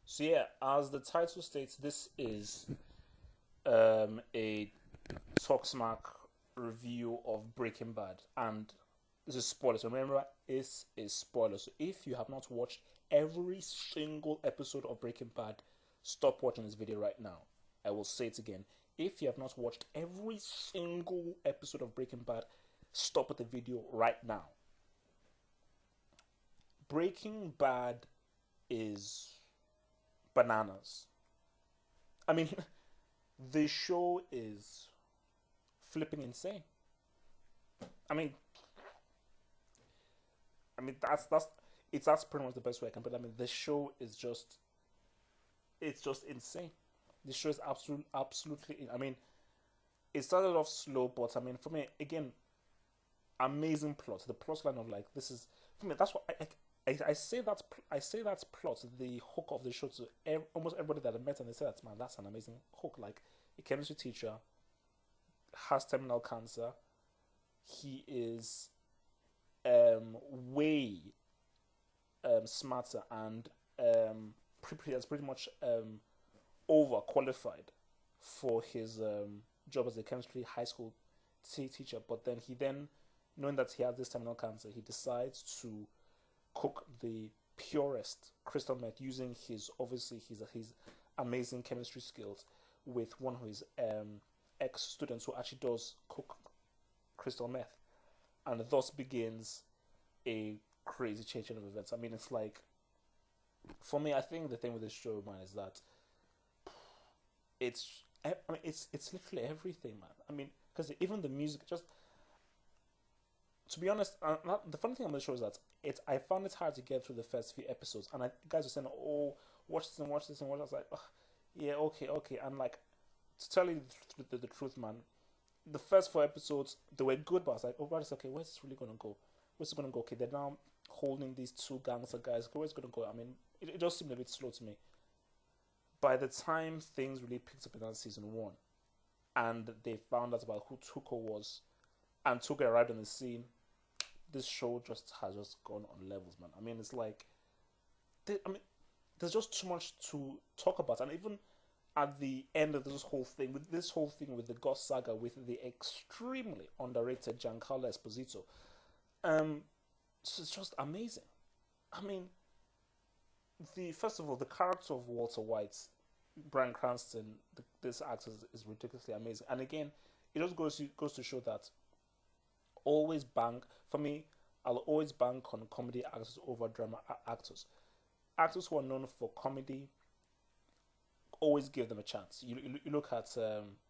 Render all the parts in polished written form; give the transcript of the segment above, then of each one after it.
So yeah, as the title states, this is a Talksmack review of Breaking Bad, and this is spoilers. Remember, this is spoilers. So if you have not watched every single episode of Breaking Bad, stop watching this video right now. I will say it again. If you have not watched every single episode of Breaking Bad, stop at the video right now. Breaking Bad is bananas. I mean, the show is flipping insane. I mean, that's pretty much the best way I can put it. I mean, the show is just insane. The show is absolutely. I mean, it started off slow, but I mean, for me, again, amazing plot. The plot line of like this is for me. That's what I say that I say that's plot the hook of the show to almost everybody that I met, and they say that man, that's an amazing hook. Like a chemistry teacher has terminal cancer. He is way smarter and pretty much overqualified for his job as a chemistry high school teacher. But then knowing that he has this terminal cancer, he decides to cook the purest crystal meth using his obviously his amazing chemistry skills with one of his ex students who actually does cook crystal meth, and thus begins a crazy change of events. I mean, it's like for me, I think the thing with this show, man, is that it's literally everything, man. I mean, because even the music, just to be honest, the funny thing on the show is that I found it hard to get through the first few episodes, and guys were saying, "Oh, watch this and watch this and watch." I was like, "Ugh, yeah, okay, okay," and like to tell you the truth, man, the first four episodes they were good, but I was like, "Oh, right, okay, where's this really gonna go? Where's it gonna go?" Okay, they're now holding these two gangster guys. Okay, where's it gonna go? I mean, it just seemed a bit slow to me. By the time things really picked up in that season one, and they found out about who Tuco was, and Tuco arrived on the scene, this show just has just gone on levels, man. I mean, it's like, I mean, there's just too much to talk about, and even at the end of this whole thing with the Ghost Saga with the extremely underrated Giancarlo Esposito, um, it's just amazing. I mean, the first of all, the character of Walter White, Bryan Cranston, this actor is ridiculously amazing, and again, it just goes to show that always bank for me. I'll always bank on comedy actors over drama actors. Actors who are known for comedy, always give them a chance. You look at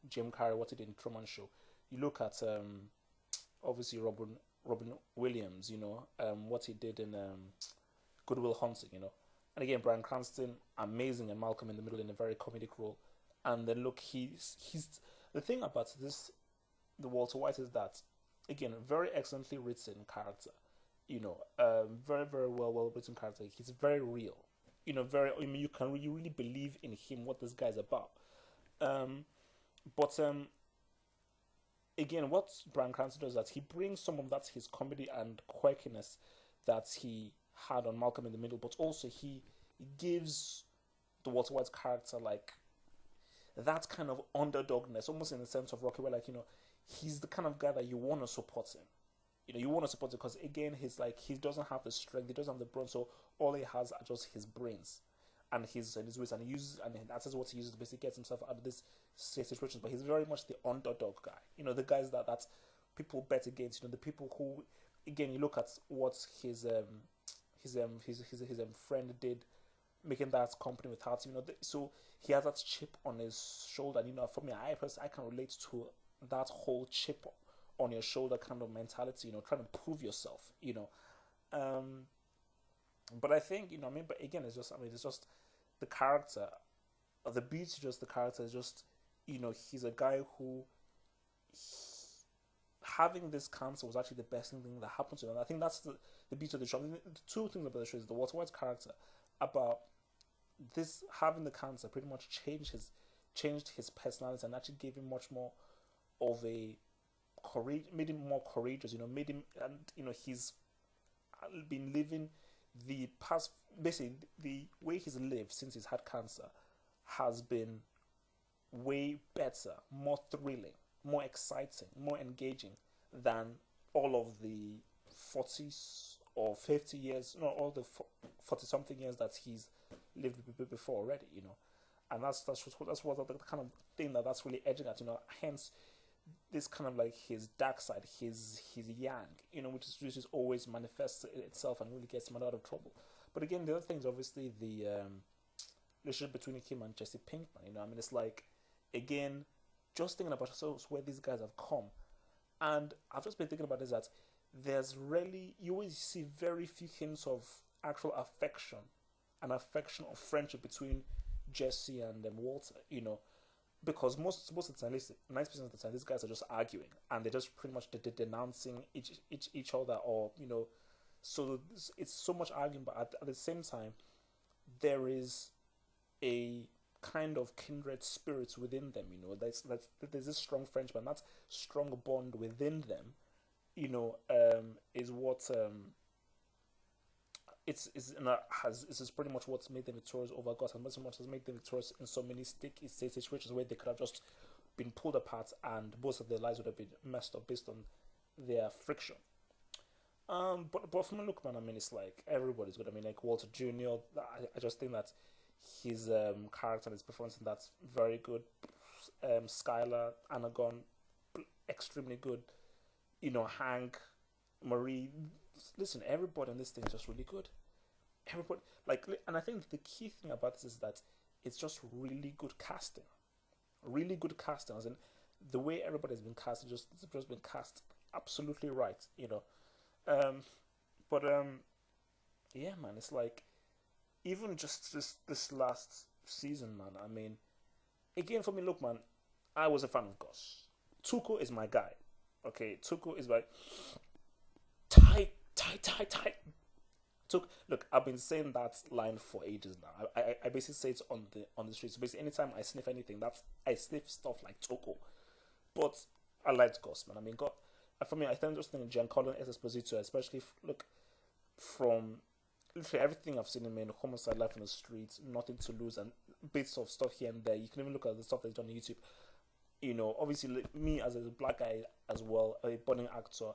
Jim Carrey, what he did in Truman Show. You look at obviously Robin Williams, what he did in Good Will Hunting, and again Bryan Cranston, amazing, and Malcolm in the Middle in a very comedic role. And then look, he's the thing about this the Walter White is that again very excellently written character, very very well written character. He's very real, very. I mean, you really believe in him what this guy's about. Um, but again, what Bryan Cranston does is that he brings some of that his comedy and quirkiness that he had on Malcolm in the Middle, but also he gives the Walter White character like that kind of underdogness, almost in the sense of Rocky, where like he's the kind of guy that you want to support him. You want to support him because again, he doesn't have the strength, he doesn't have the brawn, so all he has are just his brains and his ways, and he uses and that's what he uses to basically get himself out of this situation. But he's very much the underdog guy. The guys that people bet against. The people who, again, you look at what his friend did, making that company without him. So he has that chip on his shoulder. And for me, I can relate to that whole chip on your shoulder kind of mentality. Trying to prove yourself. Um, but I think I mean, but again, it's just the character. The beauty, just the character is just he's a guy who having this cancer was actually the best thing that happened to him. And I think that's the beauty of the show. I mean, the two things about the show is the Walter White character about this having the cancer pretty much changed his personality and actually gave him much more of a courage, made him more courageous. Made him, and he's been living the past, basically, the way he's lived since he's had cancer has been way better, more thrilling, more exciting, more engaging than all of the 40s or 50 years, no, all the 40 something years that he's lived before already, And that's what the kind of thing that's really edging at, Hence, this kind of like his dark side, his yang, which is always manifests itself and really gets him out of trouble. But again, the other thing is obviously the relationship between him and Jesse Pinkman. It's like, again, just thinking about where these guys have come, and I've just been thinking about this, that there's really, you always see very few hints of actual affection of friendship between Jesse and Walter, because most of the time, at least 90% of the time, these guys are just arguing and they're just pretty much denouncing each other, or so it's so much arguing, but at the same time, there is a kind of kindred spirits within them. There's this strong friendship, and that strong bond within them, is what this is pretty much what's made them victorious over God, and much has made them victorious in so many sticky situations where they could have just been pulled apart and both of their lives would have been messed up based on their friction. But from a look, man, it's like everybody's good. Like Walter Jr., I just think that his character and his performance, and that's very good. Skylar, Anagon, extremely good. Hank, Marie. Listen, everybody in this thing is just really good. Everybody, and I think the key thing about this is that it's just really good casting. Really good casting, as in the way everybody's been cast, it's just been cast absolutely right. But yeah, man, it's like, even just this last season, man. Again, for me, look, man, I was a fan of Gus. Tuco is my guy. Okay, Tuco is my tight. Look, I've been saying that line for ages now. I basically say it on the streets. So basically, anytime I sniff anything, I sniff stuff like Tuco. But I liked Gus, man. For me, I just think Giancarlo Esposito, especially look, from literally everything I've seen him in, Homicide, Life in the Streets, Nothing to Lose, and bits of stuff here and there. You can even look at the stuff that he's done on YouTube. Obviously, me as a black guy as well, a budding actor,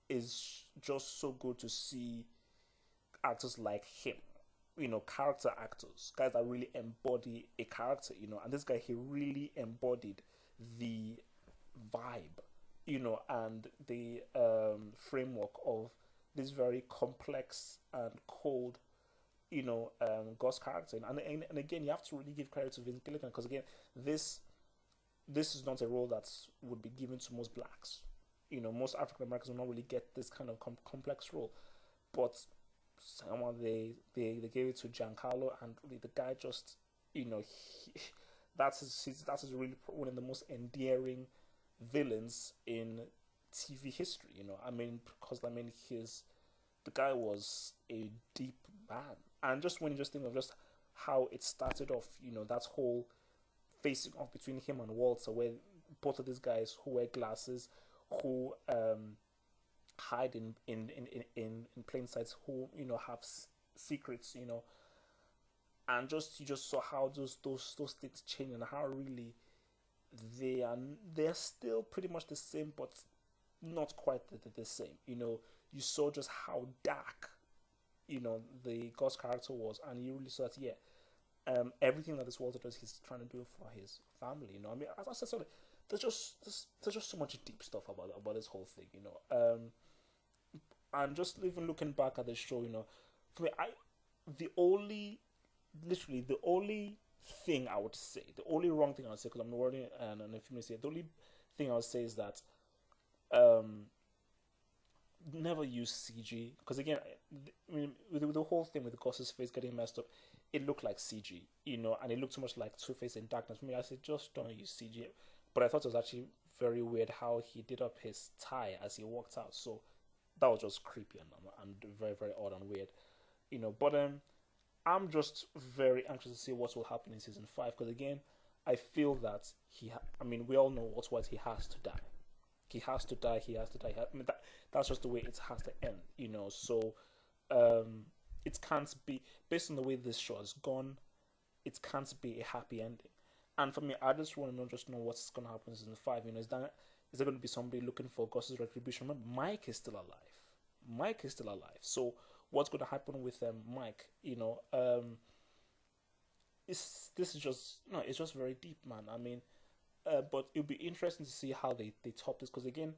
is just so good to see actors like him, character actors, guys that really embody a character, and this guy, he really embodied the vibe, and the framework of this very complex and cold, Gus character. And again, you have to really give credit to Vince Gilligan, because again, this is not a role that would be given to most blacks. Most African Americans will not really get this kind of complex role, but someone they gave it to Giancarlo, and the guy just, that's really one of the most endearing villains in TV history. Because the guy was a deep man, and just when you just think of just how it started off, that whole facing off between him and Walter, where both of these guys who wear glasses, who hide in plain sight, who have secrets, and you just saw how those things change, and how really they're still pretty much the same, but not quite the same. You saw just how dark the Gus character was, and you really saw that, yeah, everything that this Walter does, he's trying to do for his family. As I said, there's just so much deep stuff about this whole thing. And just even looking back at the show, for me, literally the only thing I would say, the only wrong thing I would say, because I'm working and if you may say, the only thing I would say is that never use CG, because again, with the whole thing with Gus's face getting messed up, it looked like CG, and it looked so much like Two-Face in Darkness. For me, I said, just don't use CG. But I thought it was actually very weird how he did up his tie as he walked out. So that was just creepy and very, very odd and weird, But I'm just very anxious to see what will happen in season 5, because again, I feel that we all know what's what, he has to die. He has to die. That's just the way it has to end, So it can't be, based on the way this show has gone, it can't be a happy ending. And for me, I just want to know what's going to happen in season 5. Is there going to be somebody looking for Gus's retribution? Remember, Mike is still alive. Mike is still alive. So what's going to happen with Mike? This is just it's just very deep, man. I mean, but it'll be interesting to see how they top this, because again,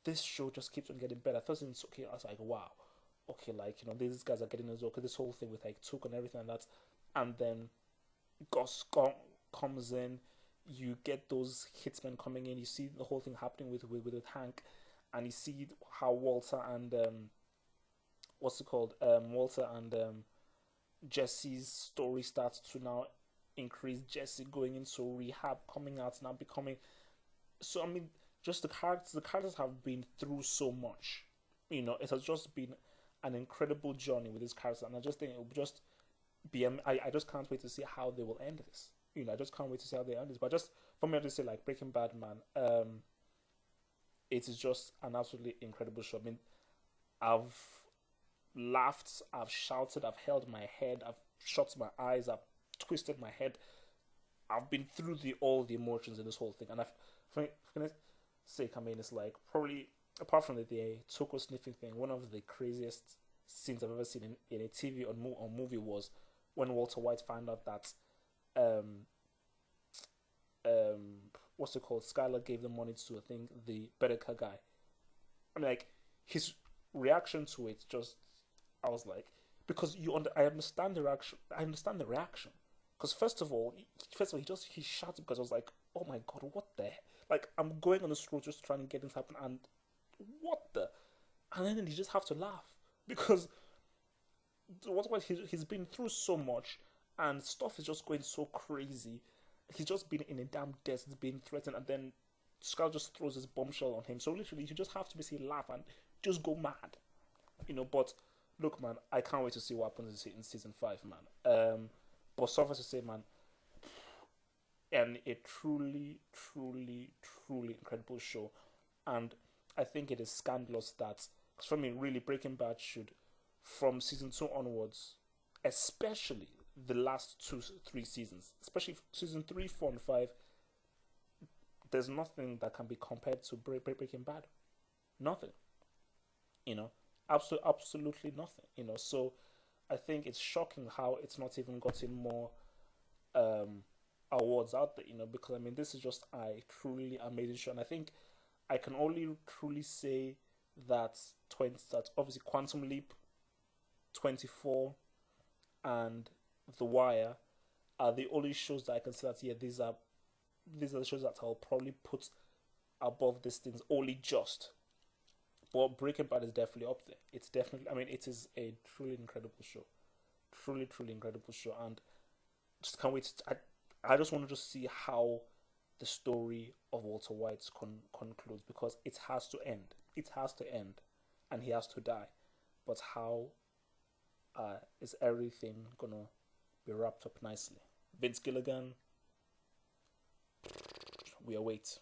this show just keeps on getting better. First it's okay, I was like, wow, okay, like these guys are getting as okay, this whole thing with like Took and everything and that, and then comes in, you get those hitmen coming in, you see the whole thing happening with Hank, and you see how Walter and Walter and Jesse's story starts to now increase. Jesse going into rehab, coming out now becoming. So I mean, just the characters have been through so much. It has just been an incredible journey with these characters, and I just think it will just be. I just can't wait to see how they will end this. I just can't wait to see how they end this. But just for me, I just say like Breaking Bad, man. It is just an absolutely incredible show. I mean, I've laughed, I've shouted, I've held my head, I've shut my eyes, I've twisted my head. I've been through all the emotions in this whole thing, and for goodness sake, I mean, it's like probably apart from the Toko sniffing thing, one of the craziest scenes I've ever seen in a TV or movie was when Walter White found out that um what's it called? Skylar gave the money to, I think, the Bedecker guy. I mean, like his reaction to it, just I was like, because I understand the reaction. I understand the reaction because he shouted because I was like, oh my god, what the heck? Like I'm going on the road just trying to get this happen, and what the? And then you just have to laugh because he's been through so much, and stuff is just going so crazy. He's just been in a damn desert, being threatened, and then Scar just throws his bombshell on him. So literally, you just have to basically laugh and just go mad, But look, man, I can't wait to see what happens in season 5, man. But suffice to say, man, and a truly, truly, truly incredible show, and I think it is scandalous that, because for me, really, Breaking Bad should, from season 2 onwards, especially the last 2, 3 seasons, especially season 3, 4, and 5, there's nothing that can be compared to Breaking Bad. Nothing. Absolutely nothing. So I think it's shocking how it's not even gotten more um, awards out there. Because I mean, this is just a truly amazing show, and I think I can only truly say that that obviously Quantum Leap, 24, and The Wire are the only shows that I can say that these are the shows that I'll probably put above these things only just. But Breaking Bad is definitely up there. It's definitely, I mean, it is a truly incredible show. Truly, truly incredible show. And just can't wait. I just want to just see how the story of Walter White concludes, because it has to end. It has to end. And he has to die. But how is everything going to be wrapped up nicely? Vince Gilligan, we await.